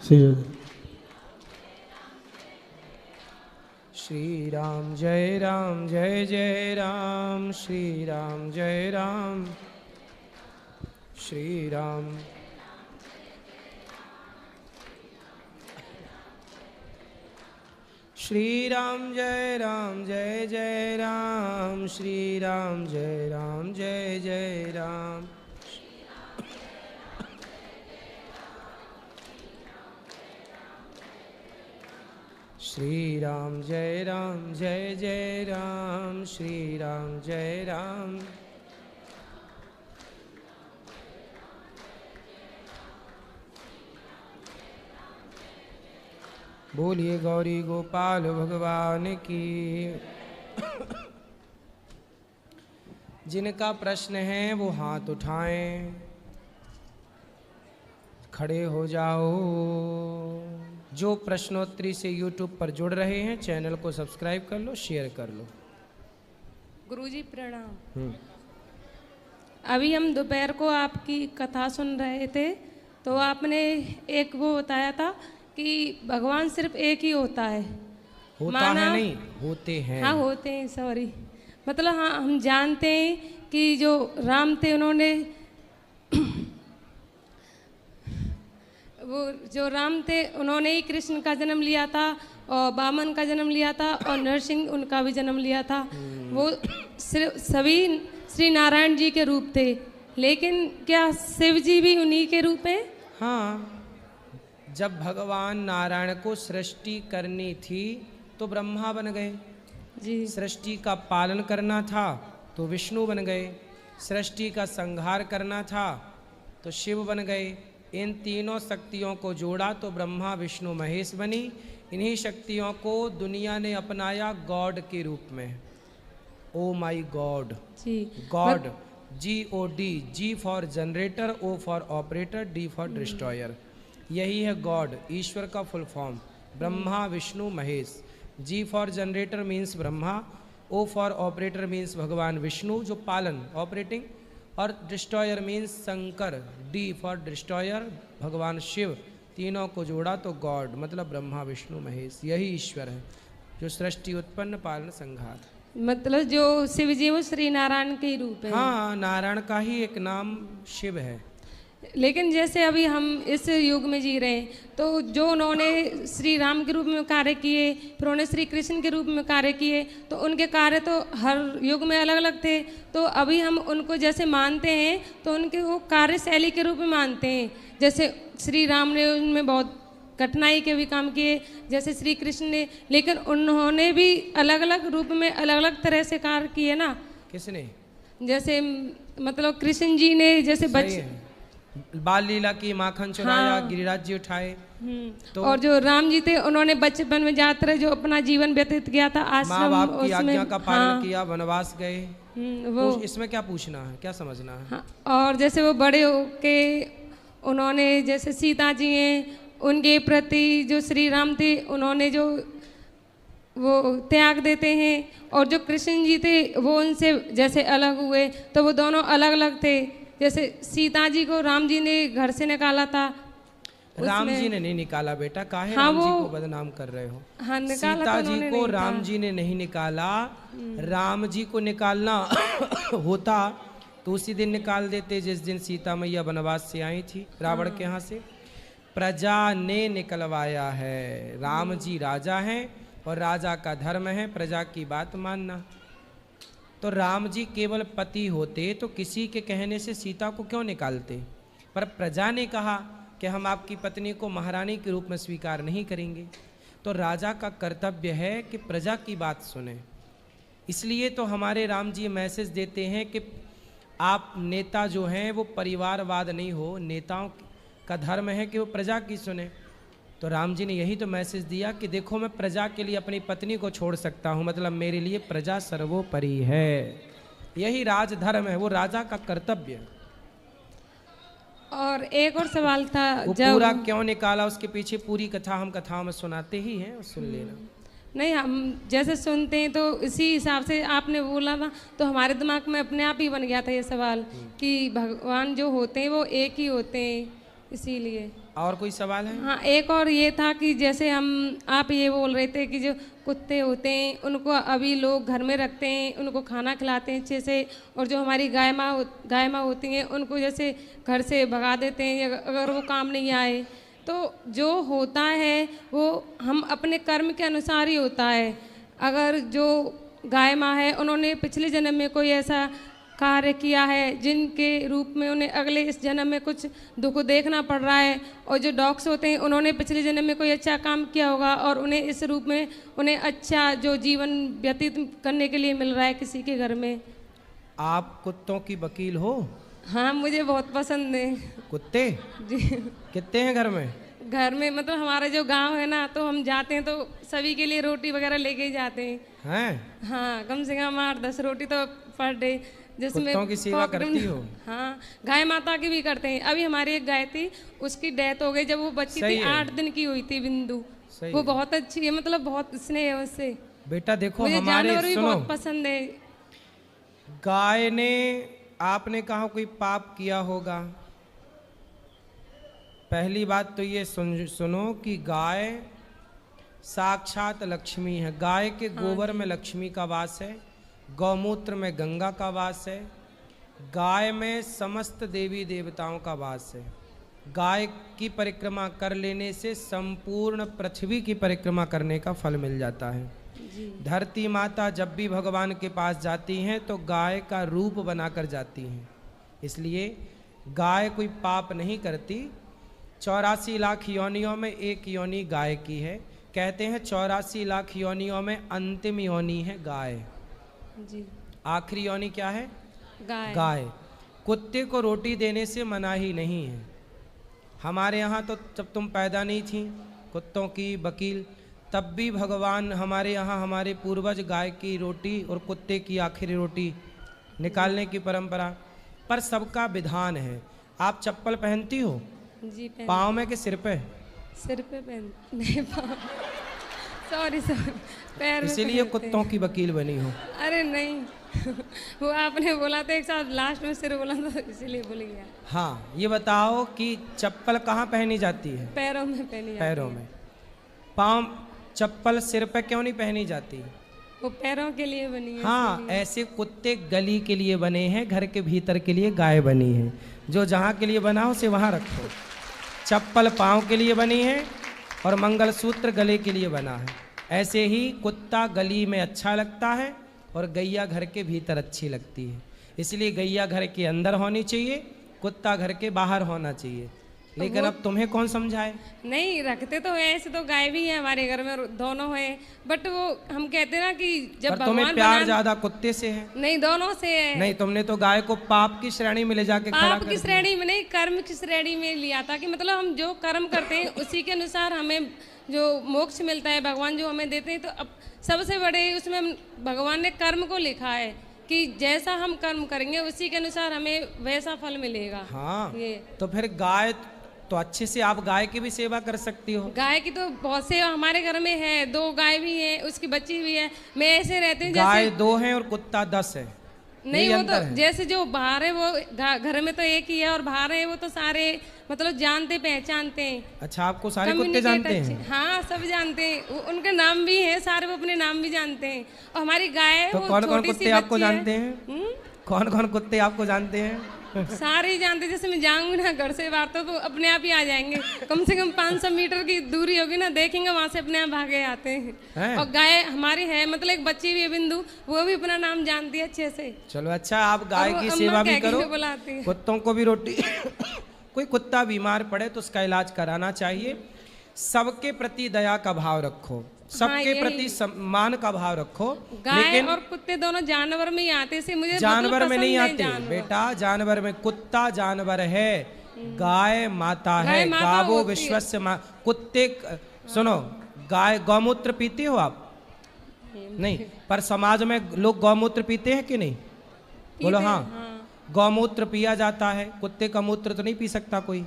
श्री राम जय जय राम, श्री राम जय राम, श्री राम। श्री राम जय जय राम, श्री राम जय जय राम। श्री राम जय जय राम, श्री राम जय राम। बोलिए गौरी गोपाल भगवान की। जिनका प्रश्न है वो हाथ उठाएं, खड़े हो जाओ। जो प्रश्नोत्तरी से YouTube पर जुड़ रहे हैं चैनल को सब्सक्राइब कर लो, शेयर कर लो। गुरुजी प्रणाम। अभी हम दोपहर को आपकी कथा सुन रहे थे, तो आपने एक वो बताया था कि भगवान सिर्फ एक ही होता है। होता है नहीं, होते हैं। हाँ होते हैं, सॉरी। मतलब हाँ, हम जानते हैं कि जो राम थे उन्होंने वो जो राम थे उन्होंने ही कृष्ण का जन्म लिया था और वामन का जन्म लिया था और नरसिंह उनका भी जन्म लिया था। वो सिर्फ सभी श्री नारायण जी के रूप थे, लेकिन क्या शिव जी भी उन्हीं के रूप हैं? हाँ, जब भगवान नारायण को सृष्टि करनी थी तो ब्रह्मा बन गए जी। सृष्टि का पालन करना था तो विष्णु बन गए, सृष्टि का संहार करना था तो शिव बन गए। इन तीनों शक्तियों को जोड़ा तो ब्रह्मा विष्णु महेश बनी। इन्हीं शक्तियों को दुनिया ने अपनाया गॉड के रूप में। Oh my God ji. God, GOD, G for generator, O for operator, D for destroyer. यही है गॉड, ईश्वर का full form. Brahma Vishnu Mahesh. G for generator means Brahma, O for operator means भगवान विष्णु जो पालन ऑपरेटिंग, और destroyer means Shankar, D for destroyer भगवान शिव। तीनों को जोड़ा तो गॉड मतलब ब्रह्मा विष्णु महेश। यही ईश्वर है जो सृष्टि उत्पन्न पालन संहार। मतलब जो शिव जी वो श्री नारायण के ही रूप है। हाँ, नारायण का ही एक नाम शिव है। लेकिन जैसे अभी हम इस युग में जी रहे हैं, तो जो उन्होंने श्री राम के रूप में कार्य किए, फिर उन्होंने श्री कृष्ण के रूप में कार्य किए, तो उनके कार्य तो हर युग में अलग अलग थे। तो अभी हम उनको जैसे मानते हैं तो उनके वो कार्यशैली के रूप में मानते हैं। जैसे श्री राम ने उनमें बहुत कठिनाई के भी काम किए, जैसे श्री कृष्ण ने, लेकिन उन्होंने भी अलग अलग रूप में अलग अलग तरह से कार्य किए ना। किसने? जैसे मतलब कृष्ण जी ने जैसे बाल लीला की, माखन चुराया, हाँ। गिरिराज जी उठाए। तो और जो राम जी थे उन्होंने बचपन में जाते रहे, जो अपना जीवन व्यतीत किया था आश्रम, माँ बाप की आज्ञा का पालन, हाँ। किया, वनवास गए। वो इसमें क्या पूछना है, क्या समझना है? हाँ। और जैसे वो बड़े होके उन्होंने जैसे सीता जी हैं उनके प्रति जो श्री राम थे उन्होंने जो वो त्याग देते हैं, और जो कृष्ण जी थे वो उनसे जैसे अलग हुए, तो वो दोनों अलग अलग थे। जैसे सीता जी को राम जी ने घर से निकाला था। राम जी ने नहीं निकाला बेटा, काहे हाँ, राम जी को बदनाम कर रहे हो? हाँ, सीता जी को राम जी ने नहीं निकाला। राम जी को निकालना होता तो उसी दिन निकाल देते जिस दिन सीता मैया वनवास से आई थी रावण के यहाँ से। प्रजा ने निकलवाया है। राम जी राजा हैं और राजा का धर्म है प्रजा की बात मानना। तो राम जी केवल पति होते तो किसी के कहने से सीता को क्यों निकालते? पर प्रजा ने कहा कि हम आपकी पत्नी को महारानी के रूप में स्वीकार नहीं करेंगे। तो राजा का कर्तव्य है कि प्रजा की बात सुने। इसलिए तो हमारे राम जी मैसेज देते हैं कि आप नेता जो हैं वो परिवारवाद नहीं हो, नेताओं का धर्म है कि वो प्रजा की सुने। तो राम जी ने यही तो मैसेज दिया कि देखो मैं प्रजा के लिए अपनी पत्नी को छोड़ सकता हूँ, मतलब मेरे लिए प्रजा सर्वोपरि है। यही राजधर्म है, वो राजा का कर्तव्य है। और एक और सवाल था, वो जब पूरा क्यों निकाला उसके पीछे पूरी कथा हम कथाओं में सुनाते ही हैं, सुन लेना। नहीं, हम जैसे सुनते हैं तो इसी हिसाब से आपने बोला ना, तो हमारे दिमाग में अपने आप ही बन गया था ये सवाल कि भगवान जो होते हैं वो एक ही होते हैं, इसीलिए। और कोई सवाल है? हाँ, एक और ये था कि जैसे आप ये बोल रहे थे कि जो कुत्ते होते हैं उनको अभी लोग घर में रखते हैं, उनको खाना खिलाते हैं अच्छे से, और जो हमारी गाय माँ होती हैं उनको जैसे घर से भगा देते हैं अगर वो काम नहीं आए। तो जो होता है वो हम अपने कर्म के अनुसार ही होता है। अगर जो गाय माँ है उन्होंने पिछले जन्म में कोई ऐसा कार्य किया है जिनके रूप में उन्हें अगले इस जन्म में कुछ दुख देखना पड़ रहा है, और जो डॉग्स होते हैं उन्होंने पिछले जन्म में कोई अच्छा काम किया होगा और उन्हें इस रूप में उन्हें अच्छा जो जीवन व्यतीत करने के लिए मिल रहा है किसी के घर में। आप कुत्तों की वकील हो? हाँ, मुझे बहुत पसंद है कुत्ते। जी। कितने हैं घर में? घर में मतलब हमारा जो गांव है ना, तो हम जाते हैं तो सभी के लिए रोटी वगैरह लेके ही जाते हैं। हाँ, कम से कम 8-10 रोटी तो पर डे। जिसमें कुत्तों की सेवा करती हो? हाँ, गाय माता की भी करते हैं। अभी हमारी एक गाय थी, उसकी डेथ हो गई जब वो बच्ची थी, 8 दिन की हुई थी, बिंदु। वो बहुत अच्छी है, मतलब बहुत स्नेह है उससे। बेटा देखो, मुझे हमारे जानवर भी बहुत पसंद है। गाय ने, आपने कहा कोई पाप किया होगा? पहली बात तो ये सुनो कि गाय साक्षात लक्ष्मी है। गाय के गोबर में लक्ष्मी का वास है, गौमूत्र में गंगा का वास है, गाय में समस्त देवी देवताओं का वास है। गाय की परिक्रमा कर लेने से संपूर्ण पृथ्वी की परिक्रमा करने का फल मिल जाता है। धरती माता जब भी भगवान के पास जाती हैं तो गाय का रूप बनाकर जाती हैं, इसलिए गाय कोई पाप नहीं करती। 84 लाख योनियों में एक योनि गाय की है। कहते हैं 84 लाख योनियों में अंतिम योनि है गाय। जी। आखिरी योनि क्या है? गाय। कुत्ते को रोटी देने से मनाही नहीं है। हमारे यहाँ तो जब तुम पैदा नहीं थी कुत्तों की वकील, तब भी भगवान हमारे यहाँ, हमारे पूर्वज गाय की रोटी और कुत्ते की आखिरी रोटी निकालने की परंपरा। पर सबका विधान है। आप चप्पल पहनती हो? जी, पाँव में कि सिर पे? सिर पे नहीं, पाँव। सॉरी पैर में। इसीलिए कुत्तों की वकील बनी हो? अरे नहीं, वो आपने बोला था एक साथ, लास्ट में सिर बोला था इसीलिए भूल गया। हाँ, ये बताओ कि चप्पल कहाँ पहनी जाती है? पैरों में पहनी जाती है। पैरों में। पाँव, चप्पल सिर पे क्यों नहीं पहनी जाती? वो पैरों के लिए बनी है। हाँ, ऐसे कुत्ते गली के लिए बने हैं, घर के भीतर के लिए गाय बनी है। जो जहाँ के लिए बना उसे वहाँ रखो। चप्पल पाँव के लिए बनी है और मंगलसूत्र गले के लिए बना है। ऐसे ही कुत्ता गली में अच्छा लगता है और गैया घर के भीतर अच्छी लगती है। इसलिए गैया घर के अंदर होनी चाहिए, कुत्ता घर के बाहर होना चाहिए। लेकिन अब तुम्हें कौन समझाए? नहीं, रखते तो है ऐसे, तो गाय भी है हमारे घर में, दोनों है। बट वो हम कहते ना कि जब भगवान, तुम्हें प्यार ज्यादा कुत्ते से है? नहीं, दोनों से है। नहीं, तुमने तो गाय को पाप की श्रेणी में ले जाके खड़ा कर दिया। पाप की श्रेणी में नहीं, कर्म की श्रेणी में लिया था कि मतलब हम जो कर्म करते हैं उसी के अनुसार हमें जो मोक्ष मिलता है, भगवान जो हमें देते हैं। तो अब सबसे बड़े उसमें भगवान ने कर्म को लिखा है कि जैसा हम कर्म करेंगे उसी के अनुसार हमें वैसा फल मिलेगा। हाँ, ये तो फिर गाय तो अच्छे से आप गाय की भी सेवा कर सकती हो। गाय की तो बहुत सेवा हमारे घर में है, 2 गाय भी है, उसकी बच्ची भी है। मैं ऐसे रहती हूँ गाय 2 है और कुत्ता 10 है। नहीं, वो तो जैसे जो बाहर है वो घर में तो एक ही है, और बाहर है वो तो सारे मतलब जानते पहचानते हैं। अच्छा, आपको सारे कुत्ते जानते हैं? हाँ, सब जानते हैं, उनके नाम भी है सारे, वो अपने नाम भी जानते हैं। और हमारी गाय तो कौन कौन कुत्ते आपको जानते हैं? कौन कौन कुत्ते आपको जानते हैं? सारे ही जानते। जैसे मैं जाऊंगी ना घर से बाहर तो अपने आप ही आ जाएंगे। कम से कम 500 मीटर की दूरी होगी ना, देखेंगे वहां से अपने आप भागे आते हैं। और गाय हमारी है, मतलब एक बच्ची भी है बिंदु, वो भी अपना नाम जानती है अच्छे से। चलो अच्छा, आप गाय की सेवा भी करो, कुत्तों को भी रोटी कोई कुत्ता बीमार पड़े तो उसका इलाज कराना चाहिए। सबके प्रति दया का भाव रखो, सबके प्रति सम्मान का भाव रखो। गाय और कुत्ते दोनों जानवर में ही आते से मुझे जानवर में नहीं आते बेटा। जानवर में कुत्ता जानवर है, गाय माता है। गावो विश्वस्य माँ। कुत्ते सुनो, गाय गौमूत्र पीते हो आप? नहीं, पर समाज में लोग गौमूत्र पीते हैं कि नहीं? बोलो हाँ। गौमूत्र पिया जाता है, कुत्ते का मूत्र तो नहीं पी सकता कोई।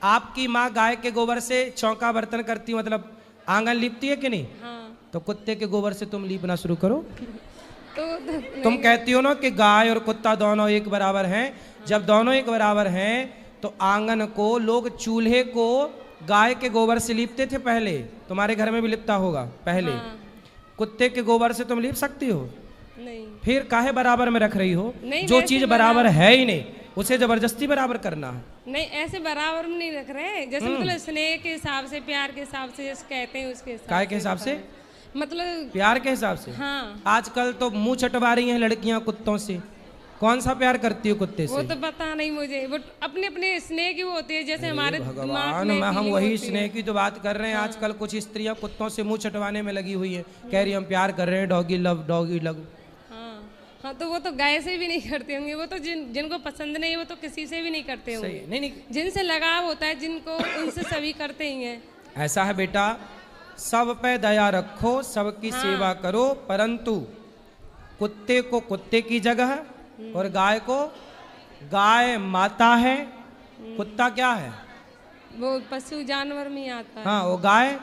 आपकी माँ गाय के गोबर से चौका बर्तन करती, मतलब आंगन लीपती है कि नहीं? हाँ। तो कुत्ते के गोबर से तुम लीपना शुरू करो। तुम कहती हो ना कि गाय और कुत्ता दोनों एक बराबर हैं। जब दोनों एक बराबर हैं तो आंगन को लोग चूल्हे को गाय के गोबर से लीपते थे पहले, तुम्हारे घर में भी लिपता होगा पहले। हाँ। कुत्ते के गोबर से तुम लीप सकती हो? नहीं। फिर काहे बराबर में रख रही हो? नहीं, जो चीज बराबर है ही नहीं उसे जबरदस्ती बराबर करना है। नहीं, ऐसे बराबर में नहीं रख रहे, जैसे मतलब स्नेह के हिसाब से, प्यार के हिसाब से जैसे कहते हैं उसके हिसाब काय के हिसाब से? मतलब प्यार के हिसाब से। हाँ। आजकल तो मुंह चटवा रही हैं लड़कियां कुत्तों से। कौन सा प्यार करती हो कुत्ते से? वो तो पता नहीं मुझे, वो अपने अपने स्नेह की वो होती है, जैसे हमारे भगवान, मैं हम वही स्नेह की तो बात कर रहे हैं। आजकल कुछ स्त्रियां कुत्तों से मुंह चटवाने में लगी हुई है, कह रही हम प्यार कर रहे हैं, डॉगी लव डॉगी लव। हाँ, तो वो तो गाय से भी नहीं करते होंगे, वो तो जिनको पसंद नहीं वो तो किसी से भी नहीं करते होंगे। नहीं नहीं, जिनसे लगाव होता है जिनको, उनसे सभी करते ही हैं। ऐसा है बेटा, सब पे दया रखो, सबकी सेवा करो, परंतु कुत्ते को कुत्ते की जगह और गाय को, गाय माता है, कुत्ता क्या है? वो पशु जानवर में आता है। हाँ, वो गाय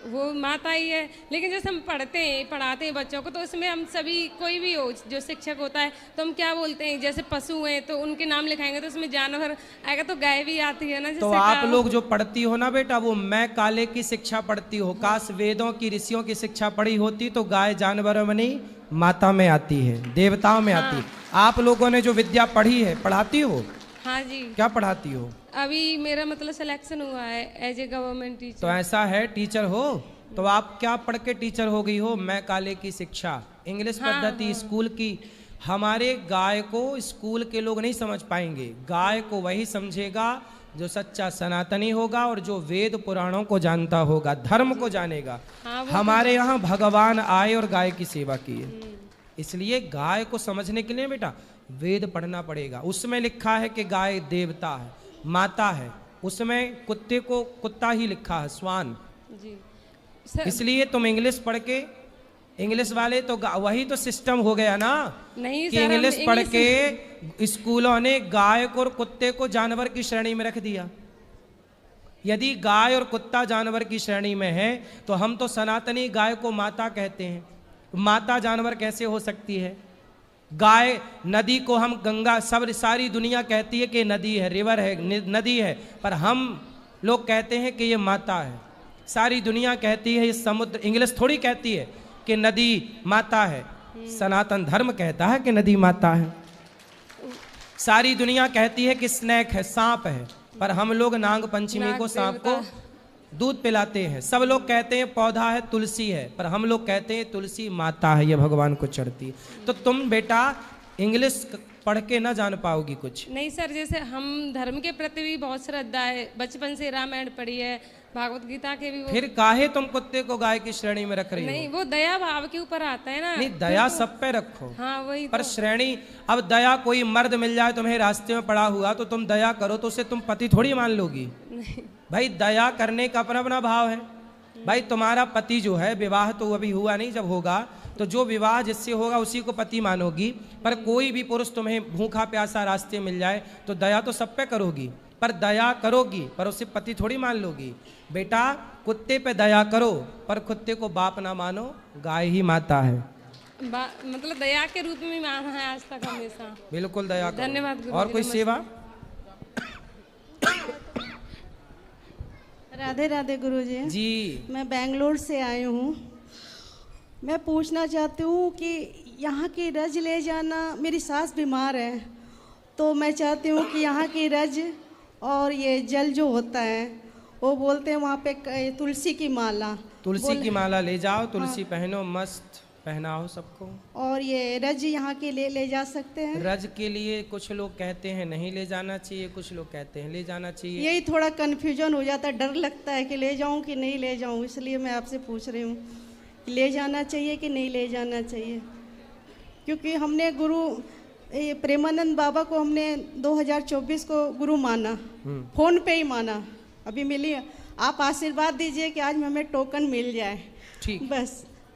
वो माता ही है। लेकिन जैसे हम पढ़ाते हैं बच्चों को, तो उसमें हम सभी, कोई भी हो जो शिक्षक होता है, तो हम क्या बोलते हैं, जैसे पशु हैं तो उनके नाम लिखाएंगे, तो उसमें जानवर आएगा, तो गाय भी आती है ना। तो आप लोग जो पढ़ती हो ना बेटा, वो मैं काले की शिक्षा पढ़ती हो। काश वेदों की, ऋषियों की शिक्षा पढ़ी होती तो गाय जानवर में नहीं, माता में आती है, देवताओं में आती है। आप लोगों ने जो विद्या पढ़ी है, पढ़ाती हो? हाँ जी। क्या पढ़ाती हो? अभी मेरा मतलब सिलेक्शन हुआ है एज ए गवर्नमेंट टीचर। तो ऐसा है, टीचर हो तो आप क्या पढ़ के टीचर हो गई हो? मैं काले की शिक्षा, इंग्लिश पद्धति स्कूल की। हमारे गाय को स्कूल के लोग नहीं समझ पाएंगे। गाय को वही समझेगा जो सच्चा सनातनी होगा और जो वेद पुराणों को जानता होगा, धर्म को जानेगा। हमारे यहाँ भगवान आए और गाय की सेवा की है, इसलिए गाय को समझने के लिए बेटा वेद पढ़ना पड़ेगा। उसमें लिखा है कि गाय देवता है, माता है। उसमें कुत्ते को कुत्ता ही लिखा है, स्वान जी। इसलिए तुम इंग्लिश पढ़ के, इंग्लिश वाले तो वही तो सिस्टम हो गया ना, नहीं कि इंग्लिश पढ़ के स्कूलों ने गाय को और कुत्ते को जानवर की श्रेणी में रख दिया। यदि गाय और कुत्ता जानवर की श्रेणी में है तो हम तो सनातनी गाय को माता कहते हैं। माता जानवर कैसे हो सकती है? गाय, नदी को हम गंगा, सब सारी दुनिया कहती है कि नदी है, रिवर है, नदी है, पर हम लोग कहते हैं कि ये माता है। सारी दुनिया कहती है ये समुद्र, इंग्लिश थोड़ी कहती है कि नदी माता है। सनातन धर्म कहता है कि नदी माता है। सारी दुनिया कहती है कि स्नेक है, सांप है, पर हम लोग नाग पंचमी को सांप को दूध पिलाते हैं। सब लोग कहते हैं पौधा है, तुलसी है, पर हम लोग कहते हैं तुलसी माता है, ये भगवान को चढ़ती है। तो तुम बेटा इंग्लिश पढ़ के ना जान पाओगी कुछ। नहीं सर, जैसे हम धर्म के प्रति भी बहुत श्रद्धा है, बचपन से रामायण पढ़ी है, भागवत गीता के भी। फिर काहे तुम कुत्ते को गाय की श्रेणी में रख रही हो? नहीं, वो दया भाव के ऊपर आता है ना। नहीं, दया सब पे रखो। हाँ, वही पर श्रेणी, अब दया कोई मर्द मिल जाए तुम्हें रास्ते में पड़ा हुआ तो तुम दया करो तो उसे तुम पति थोड़ी मान लोगी। भाई दया करने का अपना अपना भाव है। भाई तुम्हारा पति जो है, विवाह तो अभी हुआ नहीं, जब होगा तो जो विवाह जिससे होगा उसी को पति मानोगी। पर कोई भी पुरुष तुम्हें भूखा प्यासा रास्ते मिल जाए तो दया तो सब पे करोगी, पर दया करोगी पर उसे पति थोड़ी मान लोगी। बेटा कुत्ते पे दया करो पर कुत्ते को बाप ना मानो, गाय ही माता है। मतलब दया के रूप में माना है आज तक हमेशा। बिल्कुल दया करो। धन्यवाद। और कोई सेवा? राधे राधे गुरुजी जी। मैं बेंगलोर से आई हूँ। मैं पूछना चाहती हूँ कि यहाँ की रज ले जाना, मेरी सास बीमार है तो मैं चाहती हूँ कि यहाँ की रज और ये जल जो होता है, वो बोलते हैं वहाँ पे तुलसी की माला, तुलसी की माला ले जाओ, तुलसी पहनो, मस्त पहनाओ सबको। और ये रज यहाँ के ले जा सकते हैं? रज के लिए कुछ लोग कहते हैं नहीं ले जाना चाहिए, कुछ लोग कहते हैं ले जाना चाहिए। यही थोड़ा कन्फ्यूजन हो जाता है, डर लगता है कि ले जाऊँ कि नहीं ले जाऊँ, इसलिए मैं आपसे पूछ रही हूँ ले जाना चाहिए कि नहीं ले जाना चाहिए। क्योंकि हमने गुरु प्रेमानंद बाबा को हमने 2024 को गुरु माना, फोन पे ही माना, अभी मिली। आप आशीर्वाद दीजिए कि आज हमें टोकन मिल जाए। ठीक,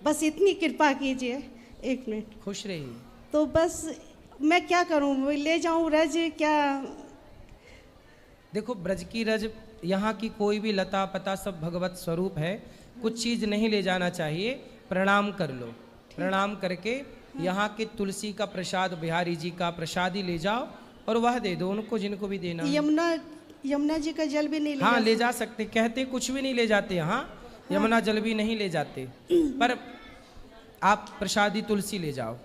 बस इतनी कृपा कीजिए। एक मिनट, खुश रहिए। तो बस मैं क्या करूं, ले जाऊं रज क्या? देखो ब्रज की रज, यहाँ की कोई भी लता पता सब भगवत स्वरूप है। कुछ चीज नहीं ले जाना चाहिए, प्रणाम कर लो। प्रणाम करके यहाँ के तुलसी का प्रसाद, बिहारी जी का प्रसाद ही ले जाओ और वह दे दो उनको जिनको भी देना। यमुना जी का जल भी नहीं ले हाँ ले जा सकते, कहते कुछ भी नहीं ले जाते। हाँ यमुना जल भी नहीं ले जाते, पर आप प्रसादी तुलसी ले जाओ,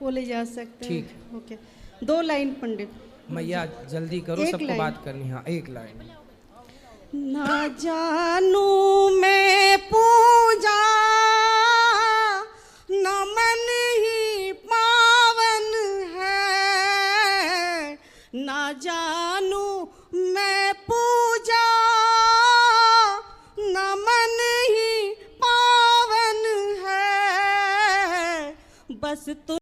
वो ले जा सकते हैं। ठीक। ओके, 2 लाइन पंडित। मैया जल्दी करो, सबको बात करनी। हाँ 1 लाइन। ना जानू मैं पूजा न मन ही पावन है, ना जानू मैं पूजा न मन ही पावन है, बस तू